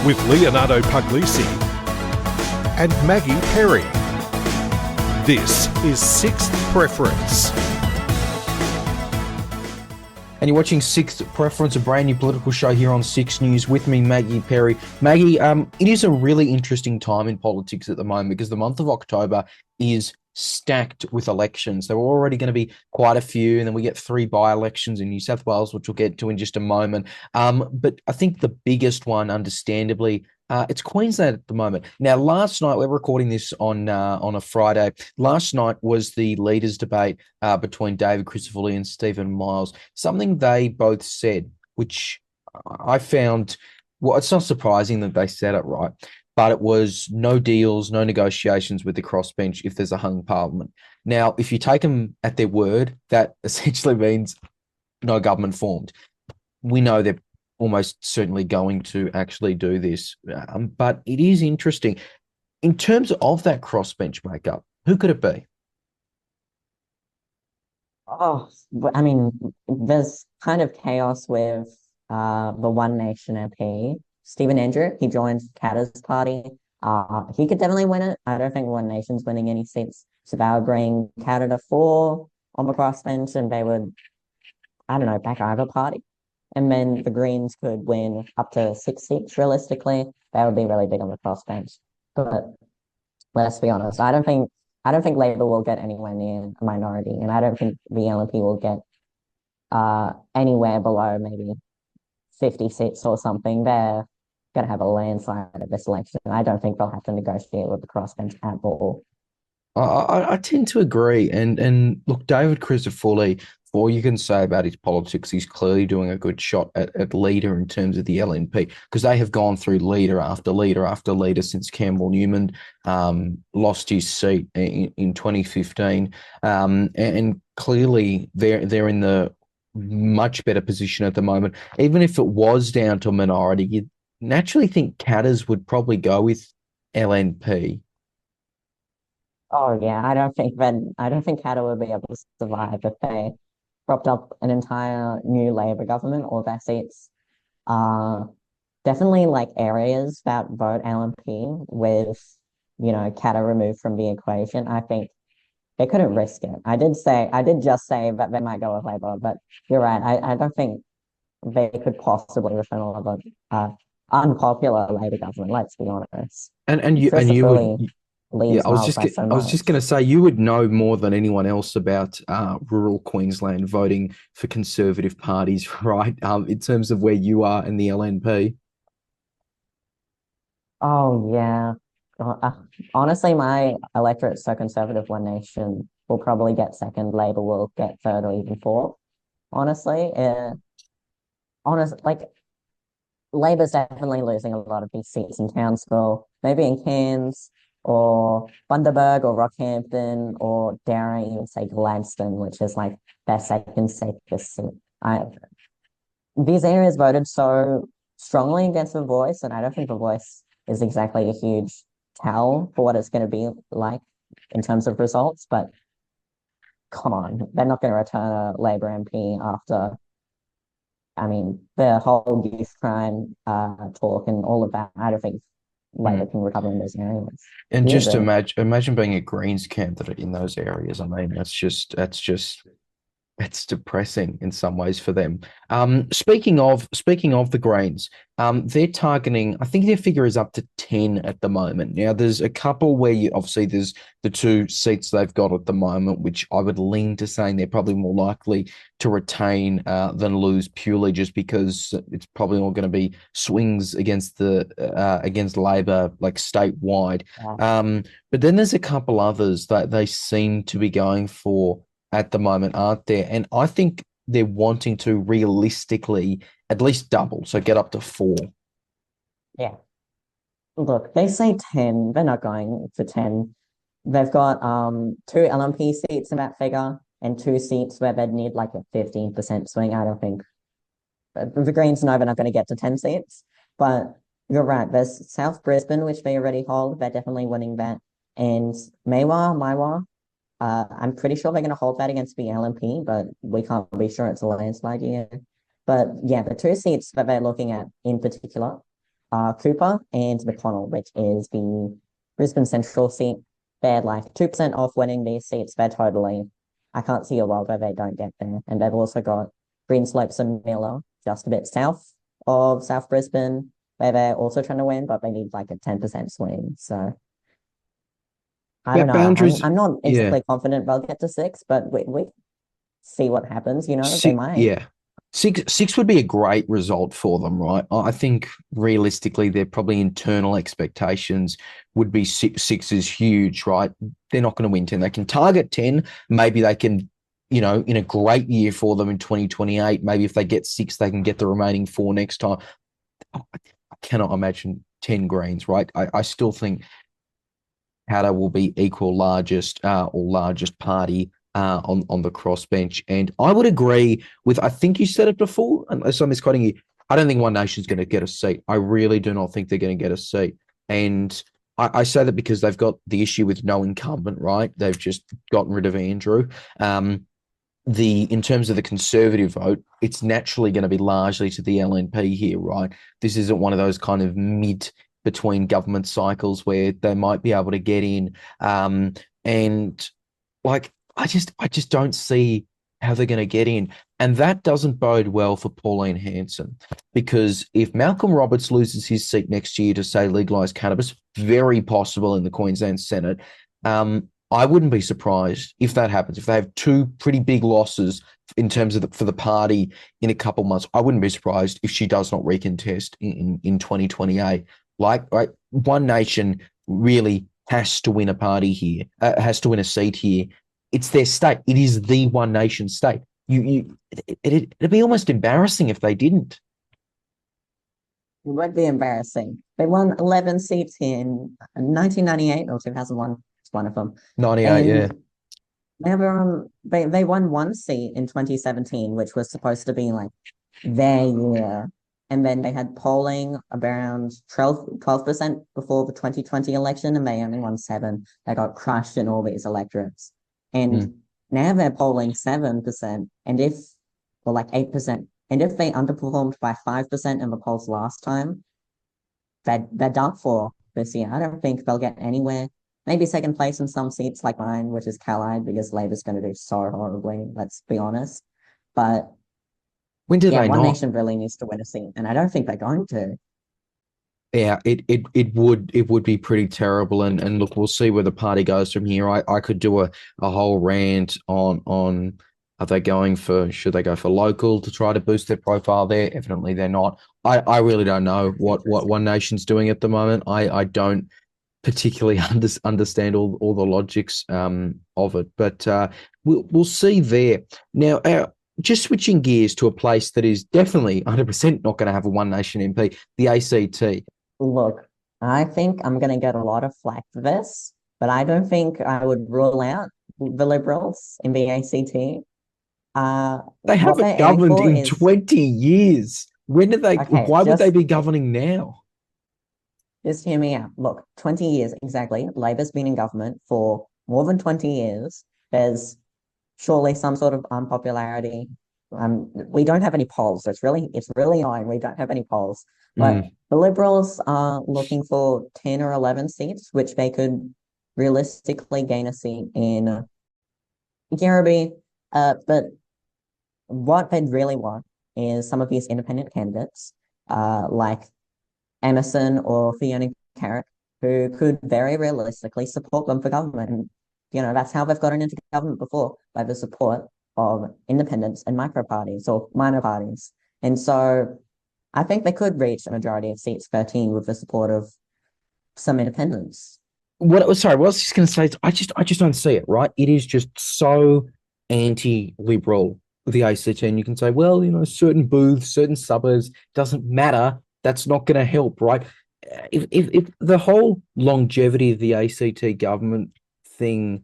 with Leonardo Puglisi and Maggie Perry. This is Sixth Preference. And you're watching Sixth Preference, a brand new political show here on Six News with me, Maggie Perry. Maggie, it is a really interesting time in politics at the moment because the month of October is stacked with elections. There are already going to be quite a few, and then we get 3 by-elections in New South Wales, which we'll get to in just a moment. But I think the biggest one, understandably, it's Queensland at the moment. Now, last night, we're recording this on a Friday. Last night was the leaders' debate between David Crisafulli and Stephen Miles. Something they both said, which I found, well, it's not surprising that they said it, right? But it was no deals, no negotiations with the crossbench if there's a hung parliament. Now, if you take them at their word, that essentially means no government formed. We know they're almost certainly going to actually do this. But it is interesting. In terms of that crossbench makeup, who could it be? Oh, I mean, there's kind of chaos with the One Nation MP, Stephen Andrew. He joined Katter's party. He could definitely win it. I don't think One Nation's winning any seats. So they would bring Katter to 4 on the crossbench, and they would, I don't know, back either party. And then the Greens could win up to 6 seats realistically. That would be really big on the crossbench. But let's be honest, I don't think Labor will get anywhere near a minority, and I don't think the LNP will get anywhere below maybe 50 seats or something. They're going to have a landslide at this election. I don't think they'll have to negotiate with the crossbench at all. I tend to agree. And look, David Crisafulli, all you can say about his politics, he's clearly doing a good shot at leader in terms of the LNP, because they have gone through leader after leader after leader since Campbell Newman lost his seat in 2015. And clearly they're in the much better position at the moment. Even if it was down to a minority, you'd naturally think Katters would probably go with LNP. Oh yeah, I don't think Katter would be able to survive if they propped up an entire new Labor government. All their seats are definitely like areas that vote LNP with, Katter removed from the equation. I think they couldn't risk it. I did just say that they might go with Labor, but you're right. I don't think they could possibly return another unpopular Labor government. Let's be honest. And you would. Yeah, Leaves Miles by so I was just much. going to say you would know more than anyone else about rural Queensland voting for Conservative parties, right? In terms of where you are in the LNP. Oh yeah. Honestly, my electorate's so conservative. One Nation will probably get second. Labor will get third or even fourth. Honestly, like Labor's definitely losing a lot of these seats in Townsville, maybe in Cairns or Bundaberg or Rockhampton, or dare I even say Gladstone, which is like their second safest seat. These areas voted so strongly against the Voice, and I don't think the Voice is exactly a huge tell for what it's going to be like in terms of results. But come on, they're not going to return a Labor MP after, I mean, the whole youth crime talk and all of that. I don't think Labor can recover in those areas. And You just agree? imagine being a Greens candidate in those areas. I mean, it's depressing in some ways for them. Speaking of the Greens, they're targeting, I think their figure is up to 10 at the moment. Now, there's a couple where obviously there's the 2 seats they've got at the moment, which I would lean to saying they're probably more likely to retain than lose, purely just because it's probably all going to be swings against against Labor, like statewide. Yeah. But then there's a couple others that they seem to be going for at the moment, aren't there? And I think they're wanting to realistically at least double, so get up to 4. Yeah. Look, they say 10. They're not going for 10. They've got 2 LMP seats in that figure and 2 seats where they'd need like a 15% swing. I don't think the Greens know they're not going to get to 10 seats. But you're right. There's South Brisbane, which they already hold. They're definitely winning that. And Maiwar, I'm pretty sure they're going to hold that against the LNP, but we can't be sure it's a landslide year. But yeah, the 2 seats that they're looking at in particular Cooper and McConnell, which is the Brisbane Central seat. They're like 2% off winning these seats. They're totally, I can't see a world where they don't get there. And they've also got Greenslopes and Miller, just a bit south of South Brisbane, where they're also trying to win, but they need like a 10% swing. So I don't know. boundaries. I'm not Yeah, exactly confident they'll get to 6, but we see what happens. You know, they six. might. Yeah, six would be a great result for them, right? I think realistically, their probably internal expectations would be six is huge, right? They're not going to win 10. They can target 10. Maybe they can, in a great year for them in 2028. Maybe if they get 6, they can get the remaining 4 next time. I cannot imagine 10 greens, right? I still think Hatter will be equal largest or largest party on the crossbench. And I would agree with, I think you said it before, unless I'm misquoting you, I don't think One Nation's going to get a seat. I really do not think they're going to get a seat. And I say that because they've got the issue with no incumbent, right? They've just gotten rid of Andrew. In terms of the Conservative vote, it's naturally going to be largely to the LNP here, right? This isn't one of those kind of mid between government cycles where they might be able to get in. And like, I just don't see how they're going to get in. And that doesn't bode well for Pauline Hanson, because if Malcolm Roberts loses his seat next year to, say, legalise cannabis, very possible in the Queensland Senate, I wouldn't be surprised if that happens. If they have 2 pretty big losses in terms of for the party in a couple months, I wouldn't be surprised if she does not recontest in 2028. Like, right, One Nation really has to win a party here, has to win a seat here. It's their state. It is the One Nation state. It'd be almost embarrassing if they didn't. It would be embarrassing. They won 11 seats in 1998 or 2001. It's one of them. 98, yeah. They won 1 seat in 2017, which was supposed to be like their year. And then they had polling around 12% before the 2020 election, and they only won 7. They got crushed in all these electorates. And now they're polling 7%, or like 8%. And if they underperformed by 5% in the polls last time, they're done for this year. I don't think they'll get anywhere. Maybe second place in some seats like mine, which is Callide, because Labor's going to do so horribly, let's be honest. But when did they One not? Nation really needs to win a seat, and I don't think they're going to. Yeah, it would be pretty terrible, and look, we'll see where the party goes from here. I could do a whole rant on are they going for, should they go for local to try to boost their profile there? Evidently they're not. I really don't know what One Nation's doing at the moment. I don't particularly understand all the logics of it, but we'll see there. Now, just switching gears to a place that is definitely 100% not going to have a One Nation MP, the ACT. Look, I think I'm going to get a lot of flack for this, but I don't think I would rule out the Liberals in the ACT. They haven't governed in 20 years. When did they? Okay, why would they be governing now? Just hear me out. Look, 20 years exactly. Labor's been in government for more than 20 years. There's surely some sort of unpopularity. We don't have any polls. So it's really annoying. We don't have any polls. But the Liberals are looking for 10 or 11 seats, which they could realistically gain a seat in Yarrabee. But what they'd really want is some of these independent candidates, like Emerson or Fiona Carrick, who could very realistically support them for government. And, that's how they've gotten into government before, by the support of independents and micro parties or minor parties. And so I think they could reach a majority of seats, 13, with the support of some independents. What I was just going to say, I just don't see it, right? It is just so anti-liberal, the ACT, and you can say, well, certain booths, certain suburbs, doesn't matter. That's not going to help, right? If the whole longevity of the ACT government thing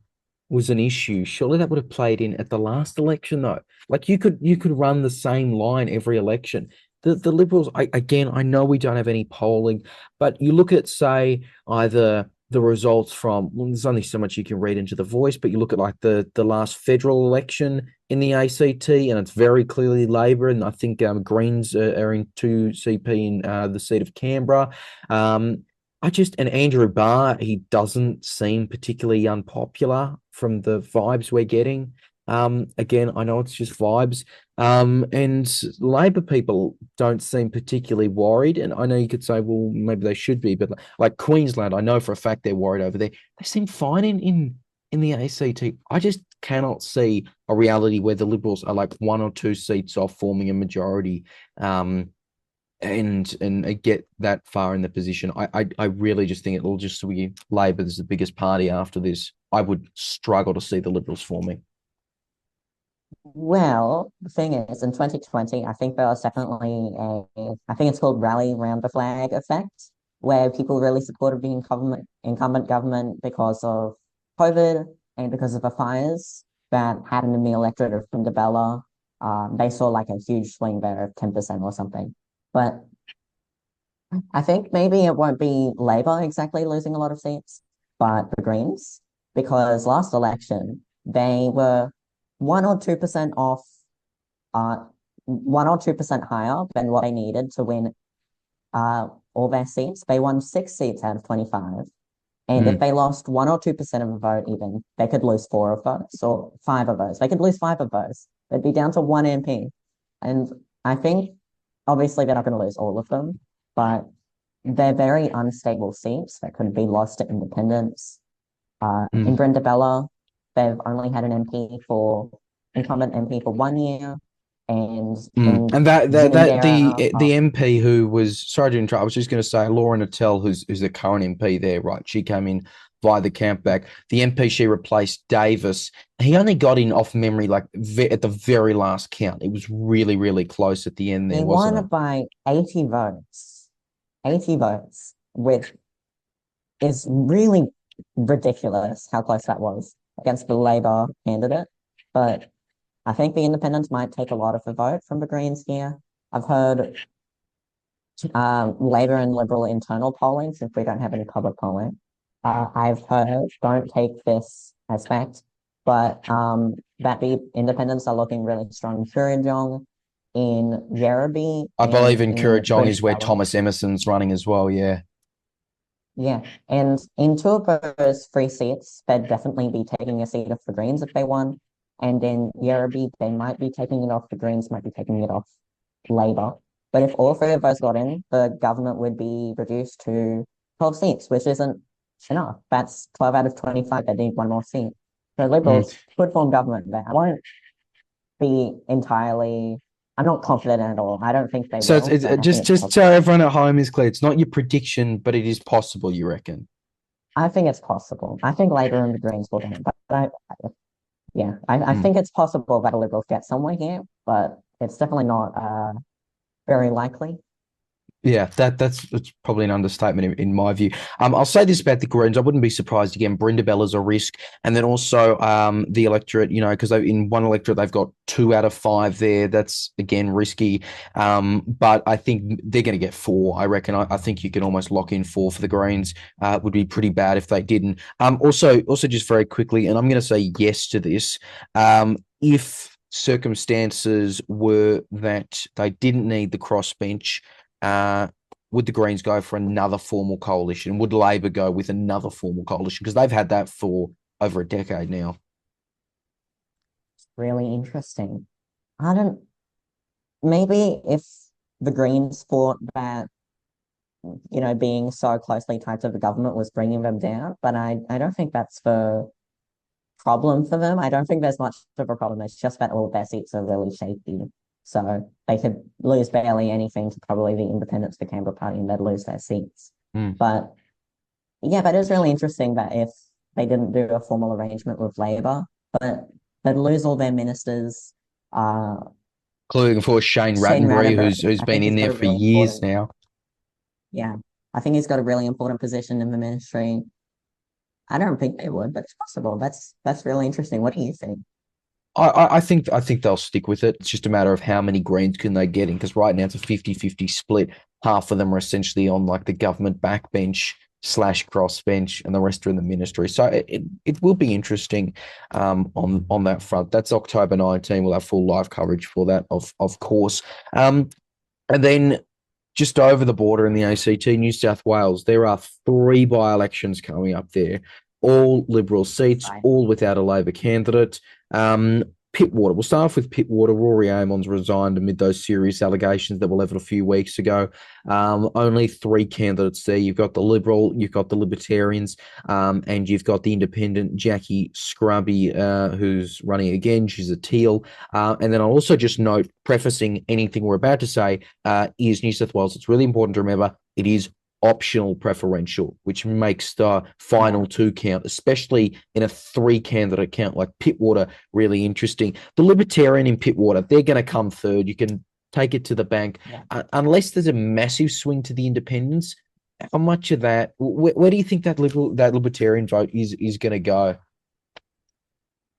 was an issue, surely that would have played in at the last election, though. Like you could run the same line every election. The Liberals, I know we don't have any polling, but you look at, say, either the results from, well, there's only so much you can read into the voice, but you look at like the last federal election in the ACT, and it's very clearly Labor, and I think Greens are in 2CP in the seat of Canberra. And Andrew Barr, he doesn't seem particularly unpopular from the vibes we're getting. Again, I know it's just vibes. And Labor people don't seem particularly worried. And I know you could say, well, maybe they should be, but like Queensland, I know for a fact they're worried over there. They seem fine in the ACT. I just cannot see a reality where the Liberals are like 1 or 2 seats off forming a majority. And get that far in the position. I really just think it'll just be Labor is the biggest party after this. I would struggle to see the Liberals forming. Well, the thing is, in 2020, I think there was definitely I think it's called rally round the flag effect, where people really supported the incumbent government because of COVID and because of the fires that happened in the electorate of Brindabella. They saw like a huge swing there of 10% or something. But I think maybe it won't be Labor exactly losing a lot of seats, but the Greens, because last election they were 1 or 2% off, 1 or 2% higher than what they needed to win all their seats. They won 6 seats out of 25. And if they lost 1 or 2% of the vote, even, they could lose 4 of those or 5 of those. They could lose 5 of those. They'd be down to 1 MP. And I think obviously they're not going to lose all of them, but they're very unstable seats that could be lost to independents. In Brindabella, they've only had an incumbent MP for 1 year. And the MP who was, sorry to interrupt, I was just going to say Laura Natel, who's the current MP there, right? She came in via the campback. The MP she replaced, Davis, he only got in off memory like at the very last count. It was really, really close at the end there, wasn't it? He won by 80 votes. 80 votes, which is really ridiculous how close that was against the Labor candidate. But I think the independents might take a lot of the vote from the Greens here. I've heard Labor and Liberal internal polling, since we don't have any public polling. I've heard, don't take this as fact, but that the independents are looking really strong in Kurrajong, in Werribee. I believe in Kurrajong is where Thomas Emerson's running as well, yeah. Yeah, and in 2 of those 3 seats, they'd definitely be taking a seat off the Greens if they won. And in Werribee, they might be taking it off the Greens, might be taking it off Labor. But if all 3 of those got in, the government would be reduced to 12 seats, which isn't enough. That's 12 out of 25. They need 1 more seat. So Liberals could form government there. I won't be entirely, I'm not confident at all. I don't think they will. So just so everyone at home is clear, it's not your prediction, but it is possible, you reckon? I think it's possible. I think Labor and the Greens will win, but I think it's possible that the Liberals get somewhere here, but it's definitely not very likely. Yeah, that's probably an understatement in my view. I'll say this about the Greens. I wouldn't be surprised again. Brindabella's a risk, and then also the electorate. You know, because in one electorate they've got 2 out of 5 there. That's again risky. But I think they're going to get 4. I reckon. I think you can almost lock in 4 for the Greens. Would be pretty bad if they didn't. Also just very quickly, and I'm going to say yes to this. If circumstances were that they didn't need the crossbench, would the Greens go for another formal coalition? Would Labor go with another formal coalition? Because they've had that for over a decade now. It's really interesting. Maybe if the Greens thought that, being so closely tied to the government was bringing them down, but I don't think that's the problem for them. I don't think there's much of a problem. It's just that all of their seats are really shaky. So they could lose barely anything to probably the independents, the Canberra Party, and they'd lose their seats. But yeah, but it was really interesting that if they didn't do a formal arrangement with Labor, but they'd lose all their ministers. Including for Shane Rattenbury, who's been in there for years now. Yeah, I think he's got a really important position in the ministry. I don't think they would, but it's possible. That's really interesting. What do you think? I think they'll stick with it. It's just a matter of how many Greens can they get in, because right now it's a 50-50 split. Half of them are essentially on like the government backbench / crossbench, and the rest are in the ministry. So it will be interesting on that front. That's October 19. We'll have full live coverage for that, of course. And then just over the border in the ACT, New South Wales, there are 3 by-elections coming up there, all Liberal seats, all without a Labor candidate. Pittwater. We'll start off with Pittwater. Rory Amon's resigned amid those serious allegations that were leveled a few weeks ago. Only 3 candidates there. You've got the Liberal, you've got the Libertarians, and you've got the Independent Jackie Scrubby, who's running again. She's a Teal. And then I'll also just note, prefacing anything we're about to say, is New South Wales. It's really important to remember it is optional preferential, which makes the final 2 count, especially in a 3-candidate count like Pittwater, really interesting. The Libertarian in Pittwater, they're going to come third. You can take it to the bank. Unless there's a massive swing to the independents, how much of that, where do you think that Libertarian vote is going to go?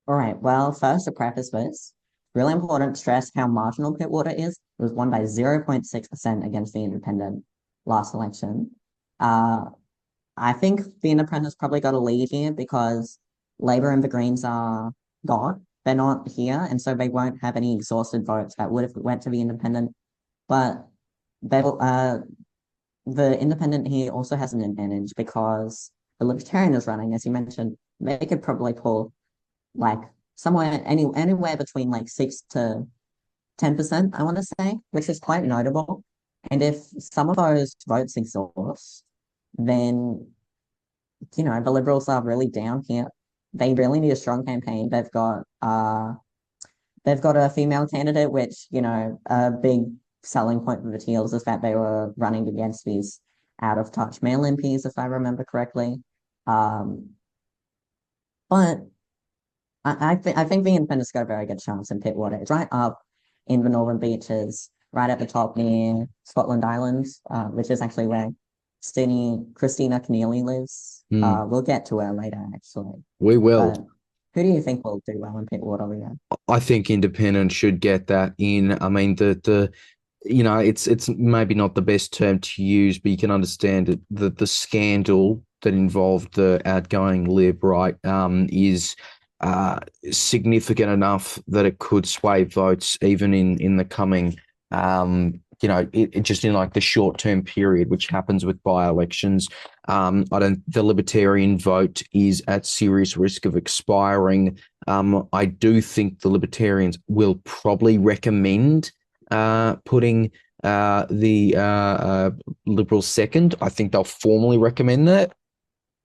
All right. Well, first, to preface this, really important to stress how marginal Pittwater is. It was won by 0.6% against the independent last election. I think the independents probably got a lead here because Labor and the Greens are gone. They're not here, and so they won't have any exhausted votes that would have went to the independent. But the independent here also has an advantage because the Libertarian is running, as you mentioned. They could probably pull like anywhere between like 6 to 10%, I want to say, which is quite notable. And if some of those votes exhaust, then, the Liberals are really down here. They really need a strong campaign. They've got a female candidate, which, a big selling point for the Teals is that they were running against these out-of-touch male MPs, if I remember correctly. But I think the Independents got a very good chance in Pittwater. It's right up in the Northern Beaches, right at the top near Scotland Island, which is actually where Christina Keneally lives. We'll get to her later, actually. We will. Who do you think will do well in Pittwater, Leon? I think independent should get that in. I mean, it's maybe not the best term to use, but you can understand it. The scandal that involved the outgoing Lib, right, is significant enough that it could sway votes even in the coming just in like the short-term period, which happens with by-elections. The Libertarian vote is at serious risk of expiring. I do think the Libertarians will probably recommend putting the Liberals second. I think they'll formally recommend that,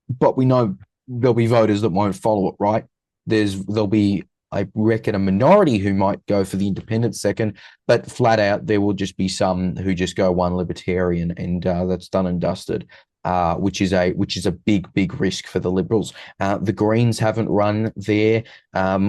but we know there'll be voters that won't follow it, right? There'll be, I reckon, a minority who might go for the independent second, but flat out there will just be some who just go one Libertarian, and that's done and dusted, which is a big risk for the Liberals. The Greens haven't run there,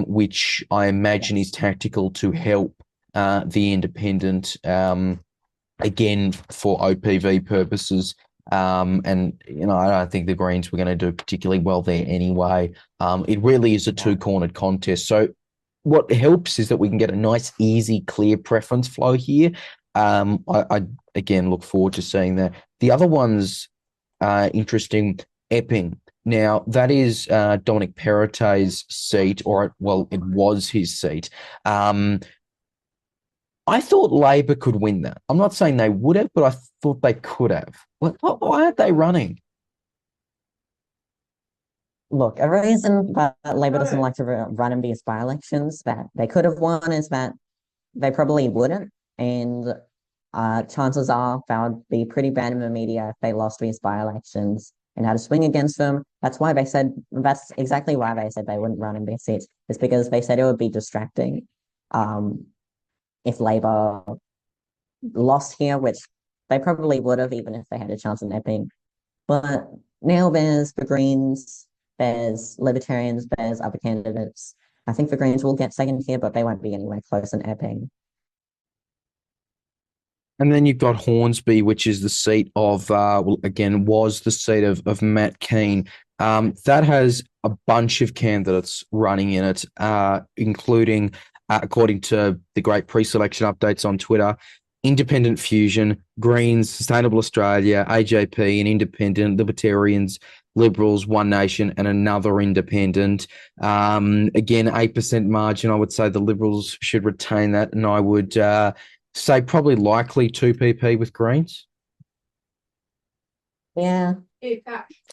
which I imagine is tactical to help the independent, again for OPV purposes. I don't think the Greens were going to do particularly well there anyway. It really is a 2-cornered contest. So what helps is that we can get a nice, easy, clear preference flow here. I again look forward to seeing that. The other one's interesting, Epping. Now, that is Dominic Perrottet's seat, it was his seat. I thought Labor could win that. I'm not saying they would have, but I thought they could have. Why aren't they running? Look, a reason that Labor doesn't like to run in these by-elections that they could have won is that they probably wouldn't. And chances are they would be pretty bad in the media if they lost these by-elections and had to swing against them. That's exactly why they said they wouldn't run in these seats. It's because they said it would be distracting. If Labor lost here, which they probably would have even if they had a chance in Epping. But now there's the Greens, there's Libertarians, there's other candidates. I think the Greens will get second here, but they won't be anywhere close in Epping. And then you've got Hornsby, which is the seat of, was the seat of Matt Keane. That has a bunch of candidates running in it, including, according to the great pre-selection updates on Twitter, Independent Fusion, Greens, Sustainable Australia, AJP, an independent, Libertarians, Liberals, One Nation, and another independent. Again, 8% margin. I would say the Liberals should retain that, and I would say probably likely 2PP with Greens. Yeah.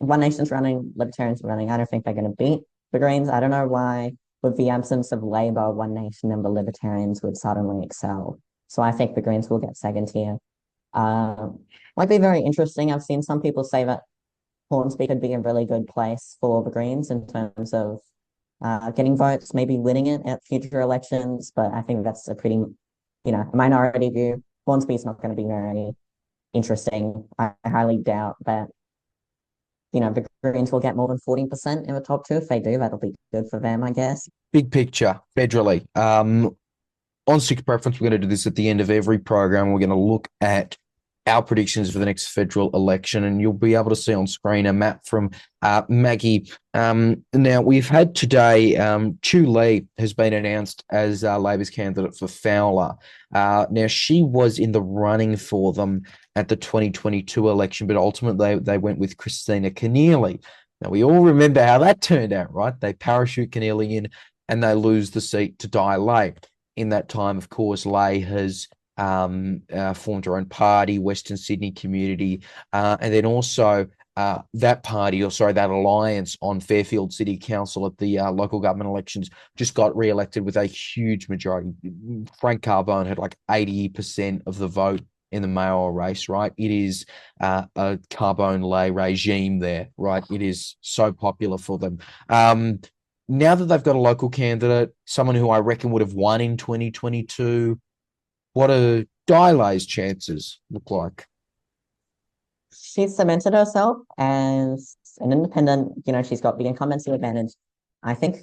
One Nation's running, Libertarians are running. I don't think they're going to beat the Greens. I don't know why, with the absence of Labor, One Nation and the Libertarians would suddenly excel. So I think the Greens will get second here. Might be very interesting. I've seen some people say that Hornsby could be a really good place for the Greens in terms of getting votes, maybe winning it at future elections. But I think that's a pretty, minority view. Hornsby's not going to be very interesting. I highly doubt that, the Greens will get more than 14% in the top two. If they do, that'll be good for them, I guess. Big picture, federally. On Sixth Preference, we're going to do this at the end of every program. We're going to look at our predictions for the next federal election, and you'll be able to see on screen a map from Maggie. Now, we've had today, Chu Lee has been announced as Labor's candidate for Fowler. Now, she was in the running for them at the 2022 election, but ultimately they went with Christina Keneally. Now, we all remember how that turned out, right? They parachute Keneally in and they lose the seat to Di Lay. In that time, of course, Lay has formed her own party, Western Sydney Community, and then also that alliance on Fairfield City Council at the local government elections just got re-elected with a huge majority. Frank Carbone had like 80% of the vote in the mayoral race, right? It is a Carbone-Lay regime there, right? It is so popular for them. Now that they've got a local candidate, someone who I reckon would have won in 2022, what do Di Lay's chances look like? She's cemented herself as an independent. She's got the incumbency advantage. I think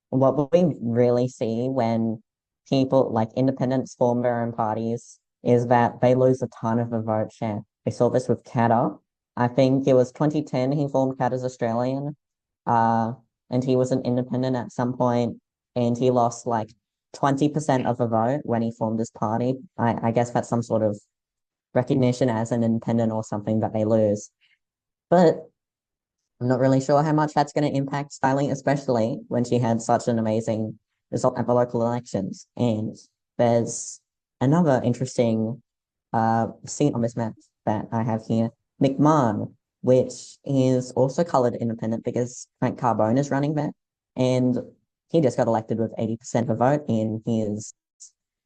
what we really see when people like independents form their own parties is that they lose a ton of the vote share. We saw this with Katter. I think it was 2010 he formed Katter's Australian. And he was an independent at some point, and he lost like 20% of the vote when he formed his party. I guess that's some sort of recognition as an independent or something that they lose. But I'm not really sure how much that's going to impact styling, especially when she had such an amazing result at the local elections. And there's another interesting seat on this map that I have here, McMahon, which is also coloured independent because Frank Carbone is running there. And he just got elected with 80% of the vote in his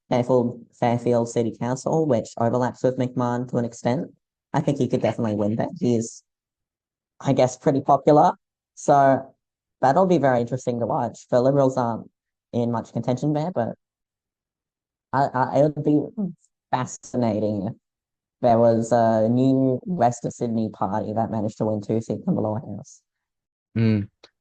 Fairfield City Council, which overlaps with McMahon to an extent. I think he could definitely win that. He's, I guess, pretty popular. So that'll be very interesting to watch. The Liberals aren't in much contention there, but it would be fascinating. There was a new Western Sydney party that managed to win 2 seats in the lower house.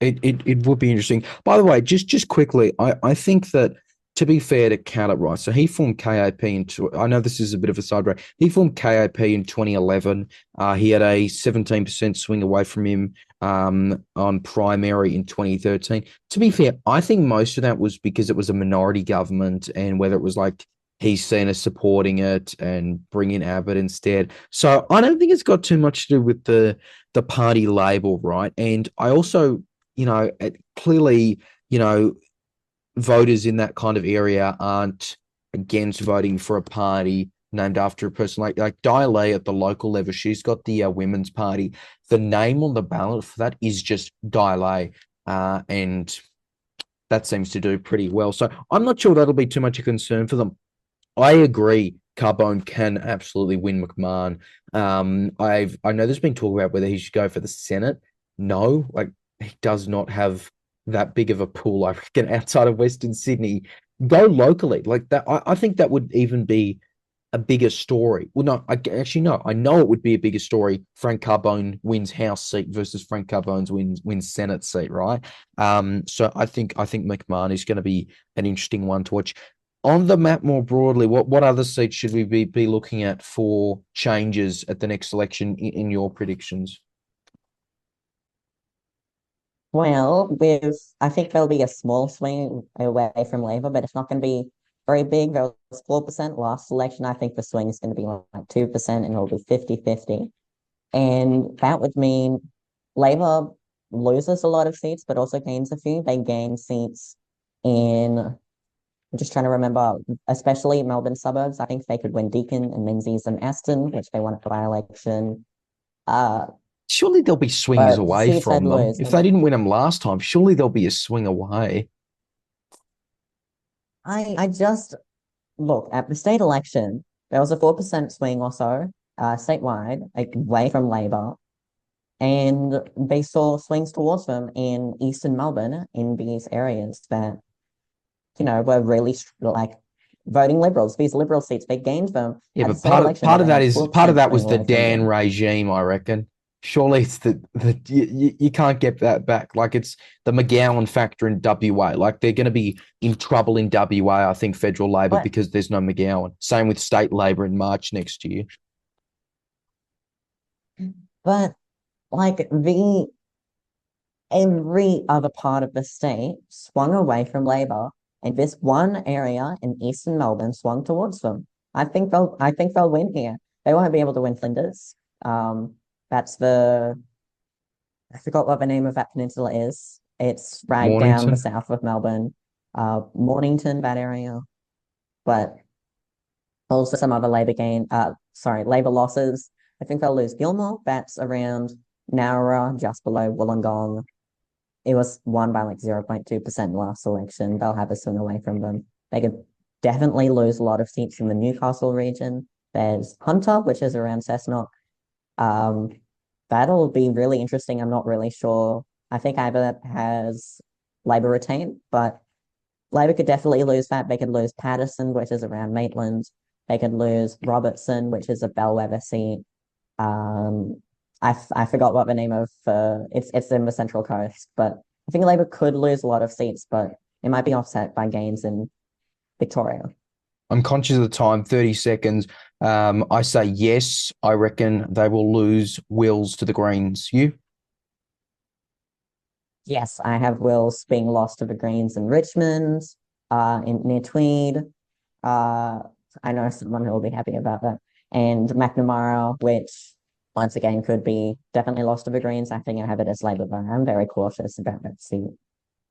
It would be interesting. By the way, just quickly, I think that, to be fair to Katter, right? So he formed KAP I know this is a bit of a side break. He formed KAP in 2011. He had a 17% swing away from him on primary in 2013. To be fair, I think most of that was because it was a minority government, and whether it was like he's seen as supporting it and bringing Abbott instead. So I don't think it's got too much to do with the party label, right? And I also, clearly, voters in that kind of area aren't against voting for a party named after a person like Di Lay at the local level. She's got the Women's Party. The name on the ballot for that is just Di Lay, and that seems to do pretty well. So I'm not sure that'll be too much a concern for them. I agree. Carbone can absolutely win McMahon. I know there's been talk about whether he should go for the Senate. No, he does not have that big of a pool, I reckon, outside of Western Sydney. Go locally like that. I think that would even be a bigger story. Well, no, I know it would be a bigger story. Frank Carbone wins House seat versus Frank Carbone wins Senate seat, right? So I think McMahon is going to be an interesting one to watch. On the map more broadly, what other seats should we be looking at for changes at the next election in your predictions? Well, I think there'll be a small swing away from Labor, but it's not going to be very big. There was 4% last election. I think the swing is going to be like 2% and it'll be 50-50. And that would mean Labour loses a lot of seats, but also gains a few. They gain seats in, I'm just trying to remember, especially Melbourne suburbs. I think they could win Deakin and Menzies and Aston, which they won at the by-election. Surely there'll be swings But away seats they'd from them. lose. If they didn't win them last time, surely there'll be a swing away. I just look at the state election. There was a 4% swing or so, statewide, away from Labor, and they saw swings towards them in eastern Melbourne in these areas that, were really like voting Liberals. These Liberal seats, they gained them Yeah, at the but state election. part of that had is 4% was swing the away from Dan them. regime, I reckon. Surely it's you can't get that back. Like it's the McGowan factor in WA. Like they're going to be in trouble in WA, I think, federal Labor But because there's no McGowan. Same with state Labor in March next year. but like every other part of the state swung away from Labor, and this one area in eastern Melbourne swung towards them. I think they'll win here. They won't be able to win Flinders. That's I forgot what the name of that peninsula is. It's right down the Mornington. south of Melbourne, Mornington, that area. But also some other Labor losses. I think they'll lose Gilmore. That's around Nowra, just below Wollongong. It was won by like 0.2% last election. They'll have a swing away from them. They could definitely lose a lot of seats in the Newcastle region. There's Hunter, which is around Cessnock. Um, that'll be really interesting. I'm not really sure. I think either has Labor retain, but Labor could definitely lose that. They could lose Patterson, which is around Maitland. They could lose Robertson, which is a bellwether seat. I forgot what the name of it's in the Central Coast, but I think Labor could lose a lot of seats, but it might be offset by gains in Victoria. I'm conscious of the time, 30 seconds. I say yes. I reckon they will lose Wills to the Greens. You? Yes, I have Wills being lost to the Greens in Richmond, near Tweed. I know someone who will be happy about that. And McNamara, which once again could be definitely lost to the Greens. I think I have it as Labor, but I'm very cautious about that seat.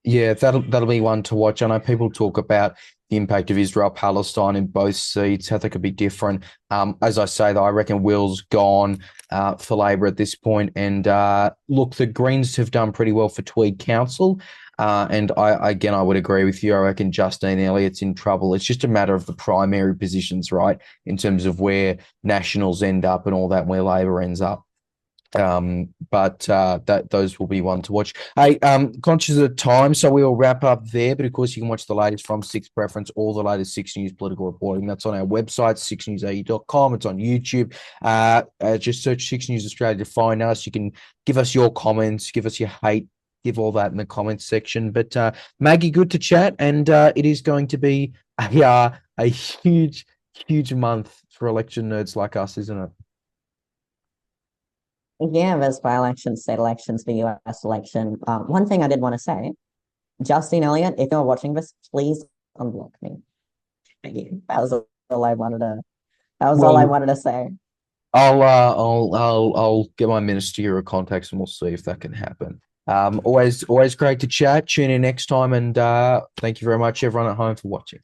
Yeah, that'll be one to watch. I know people talk about the impact of Israel-Palestine in both seats, how they could be different. As I say, though, I reckon Will's gone for Labor at this point. And look, the Greens have done pretty well for Tweed Council. And I would agree with you. I reckon Justine Elliott's in trouble. It's just a matter of the primary positions, right, in terms of where Nationals end up and all that, and where Labor ends up. But that those will be one to watch. Hey, conscious of the time, so we'll wrap up there. But of course, you can watch the latest from Six Preference, all the latest Six News political reporting. That's on our website, SIXNewsAU.com. It's on YouTube. Just search Six News Australia to find us. You can give us your comments, give us your hate, give all that in the comments section. But Maggie, good to chat, and it is going to be a huge month for election nerds like us, isn't it? Yeah, there's by-elections, state elections, the US election. One thing I did want to say, Justine Elliott, if you're watching this, please unblock me. Thank you. That was all I wanted to. That was all I wanted to say. I'll get my ministerial contacts and we'll see if that can happen. Always great to chat. Tune in next time, and thank you very much, everyone at home, for watching.